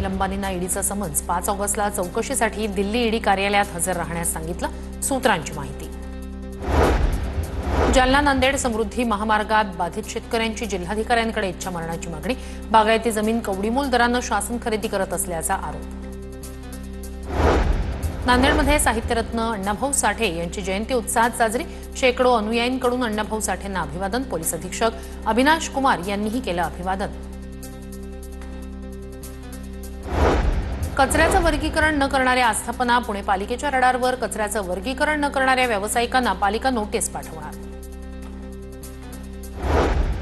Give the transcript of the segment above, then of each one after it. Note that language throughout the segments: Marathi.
अंबानींना ईडीचा समन्स 5 ऑगस्टला चौकशीसाठी दिल्ली ईडी कार्यालयात हजर राहण्यास सांगितलं, सूत्रांची माहिती। जालना नांदेड समृद्धी महामार्गात बाधित शेतकऱ्यांची जिल्हाधिकाऱ्यांकडे इच्छामरणाची मागणी। बागायती जमीन कवडीमोल दरानं शासन खरेदी करत असल्याचा आरोप। नांदेडमध्ये साहित्यरत्न अण्णाभाऊ साठे यांची जयंती उत्साहात साजरी। शेकडो अनुयायींकडून अण्णाभाऊ साठेंना अभिवादन। पोलीस अधीक्षक अविनाश कुमार यांनीही केलं अभिवादन। कचऱ्याचं वर्गीकरण न करणाऱ्या आस्थापना, पुणे पालिकेच्या रडारवर। कचऱ्याचं वर्गीकरण न करणाऱ्या व्यावसायिकांना पालिका नोटीस पाठवणार।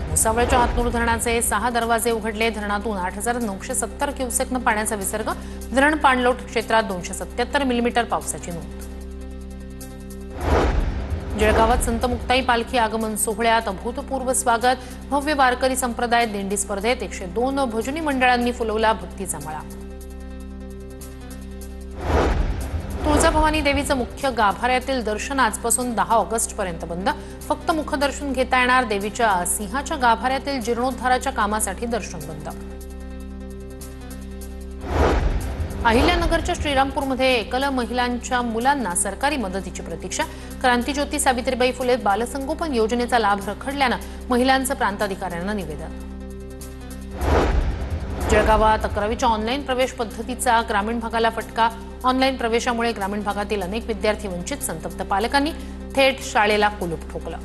भुसावळच्या हातनूर धरणाचे 6 दरवाजे उघडले। धरणातून 8,970 क्युसेक्नं पाण्याचा विसर्ग। धरण पाणलोट क्षेत्रात 277 मिलीमीटर पावसाची नोंद। जळगावात संत मुक्ताई पालखी आगमन सोहळ्यात अभूतपूर्व स्वागत। भव्य वारकरी संप्रदाय दिंडी स्पर्धेत 102 भजनी मंडळांनी फुलवला भक्तीचा मळा। तुळजाभवानी देवीचं मुख्य गाभाऱ्यातील दर्शन आजपासून 10 ऑगस्टपर्यंत बंद। फक्त मुखदर्शन घेता येणार। देवीच्या सिंहाच्या गाभाऱ्यातील जीर्णोद्धाराच्या कामासाठी दर्शन बंद। अहिल्यानगरच्या श्रीरामपूरमध्ये एकल महिलांच्या मुलांना सरकारी मदतीची प्रतीक्षा। क्रांतिज्योती सावित्रीबाई फुले बालसंगोपन योजनेचा लाभ रखडल्यानं महिलांचं प्रांताधिकाऱ्यांना निवेदन। जळगावात 11वीच्या ऑनलाईन प्रवेश पद्धतीचा ग्रामीण भागाला फटका। ऑनलाईन प्रवेशामुळे ग्रामीण भागातील अनेक विद्यार्थी वंचित। संतप्त पालकांनी थेट शाळेला कुलूप ठोकलं।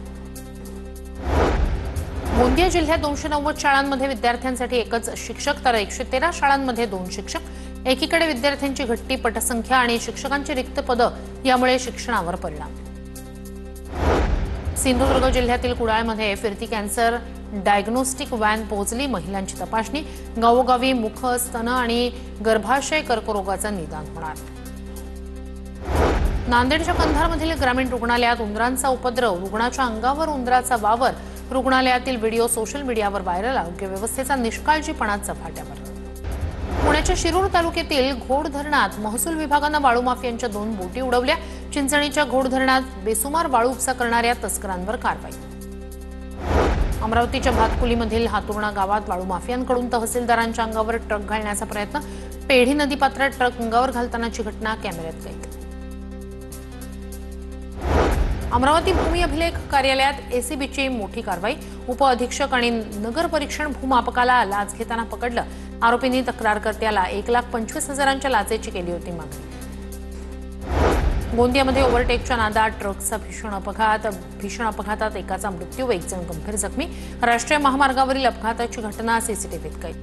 गोंदिया जिल्ह्यात 290 शाळांमध्ये विद्यार्थ्यांसाठी एकच शिक्षक तर 113 शाळांमध्ये 2 शिक्षक। एकीकडे विद्यार्थ्यांची घटती पटसंख्या आणि शिक्षकांची रिक्त पदं यामुळे शिक्षणावर परिणाम। सिंधुदुर्ग जिल्ह्यातील कुडाळमध्ये फिरती कॅन्सर डायग्नोस्टिक व्हॅन पोहोचली। महिलांची तपासणी। गावोगावी मुख, स्तन आणि गर्भाशय कर्करोगाचं निदान होणार। नांदेडच्या कंधारमधील ग्रामीण रुग्णालयात उंदरांचा उपद्रव। रुग्णाच्या अंगावर उंदराचा वावर। रुग्णालयातील व्हिडिओ सोशल मीडियावर व्हायरल। आरोग्य व्यवस्थेचा निष्काळजीपणा चव्हाट्यावर। पुण्याच्या शिरूर तालुक्यातील घोड धरणात महसूल विभागानं वाळू माफियांच्या 2 बोटी उडवल्या। चिंचणीच्या घोड धरणात बेसुमार वाळू उपसा करणाऱ्या तस्करांवर कारवाई। अमरावतीच्या भातकुलीमधील हातुर्णा गावात वाळू माफियांकडून तहसीलदारांच्या अंगावर ट्रक घालण्याचा प्रयत्न। पेढी नदीपात्रात ट्रक अंगावर घालतानाची घटना कॅमेऱ्यात कैद। अमरावती भूमी अभिलेख कार्यालयात एसीबीची मोठी कारवाई। उपअधीक्षक आणि नगर परीक्षण भूमापकाला लाच घेताना पकडलं। आरोपींनी तक्रारकर्त्याला 1,25,000च्या लाचेची केली होती मागणी। गोंदियामध्ये ओव्हरटेकच्या नादात ट्रकचा भीषण अपघातात एकाचा मृत्यू, 1 जण गंभीर जखमी। राष्ट्रीय महामार्गावरील अपघाताची घटना सीसीटीव्हीत कैद।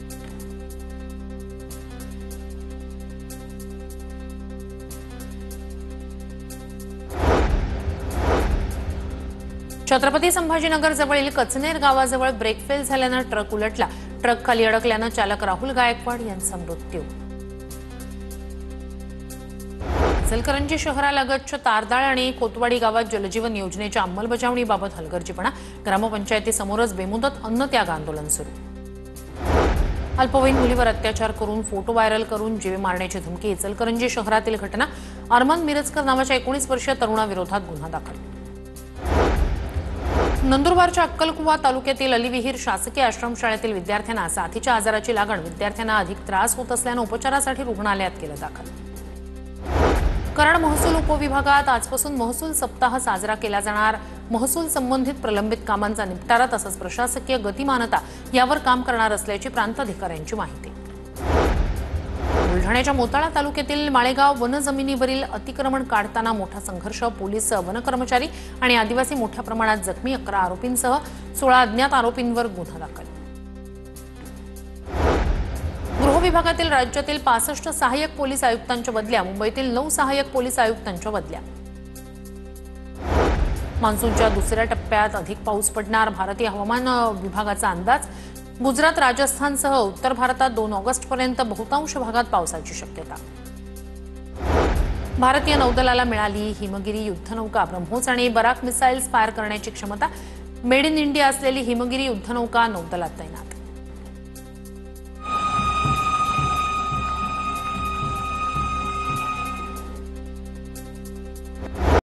छत्रपती संभाजीनगर जवळील कचनेर गावाजवळ ब्रेक फेल झाल्यानं ट्रक उलटला। ट्रक खाली अडकल्यानं चालक राहुल गायकवाड यांचा मृत्यू। इचलकरंजी शहरालगतच्या तारदाळ आणि कोतवाडी गावात जलजीवन योजनेच्या अंमलबजावणीबाबत हलगर्जीपणा। ग्रामपंचायतीसमोरच बेमुदत अन्नत्याग आंदोलन सुरू। अल्पवयीन मुलीवर अत्याचार करून फोटो व्हायरल करून जीवे मारण्याची धमकी। इचलकरंजी शहरातील घटना। अरमान मिरजकर नावाच्या 19 वर्षीय तरुणाविरोधात गुन्हा दाखल। नंदुरबारच्या अक्कलकुवा तालुक्यातील अलीविहीर शासकीय आश्रमशाळेतील विद्यार्थ्यांना साथीच्या आजाराची लागण। विद्यार्थ्यांना अधिक त्रास होत असल्यानं उपचारासाठी रुग्णालयात केलं दाखल। कराड महसूल उपविभागात आजपासून महसूल सप्ताह साजरा केला जाणार। महसूल संबंधित प्रलंबित कामांचा निपटारा तसंच प्रशासकीय गतिमानता यावर काम करणार असल्याची प्रांताधिकाऱ्यांची माहिती। बुलढाण्याच्या मोताळा तालुक्यातील माळेगाव वनजमिनीवरील अतिक्रमण काढताना मोठा संघर्ष। पोलीस, वनकर्मचारी आणि आदिवासी मोठ्या प्रमाणात जखमी। 11 आरोपींसह 16 अज्ञात आरोपींवर गुन्हा दाखल। गृह विभागातील राज्यातील 65 सहाय्यक पोलीस आयुक्तांच्या बदल्या। मुंबईतील 9 सहाय्यक पोलीस आयुक्तांच्या बदल्या। मान्सूनच्या दुसऱ्या टप्प्यात अधिक पाऊस पडणार। भारतीय हवामान विभागाचा अंदाज। गुजरात, राजस्थानसह उत्तर भारतात 2 ऑगस्टपर्यंत बहुतांश भागात पावसाची शक्यता। भारतीय नौदलाला मिळाली हिमगिरी युद्धनौका। ब्रह्मोस आणि बराक मिसाइल्स फायर करण्याची क्षमता। मेड इन इंडिया असलेली हिमगिरी युद्धनौका नौदलात तैनात।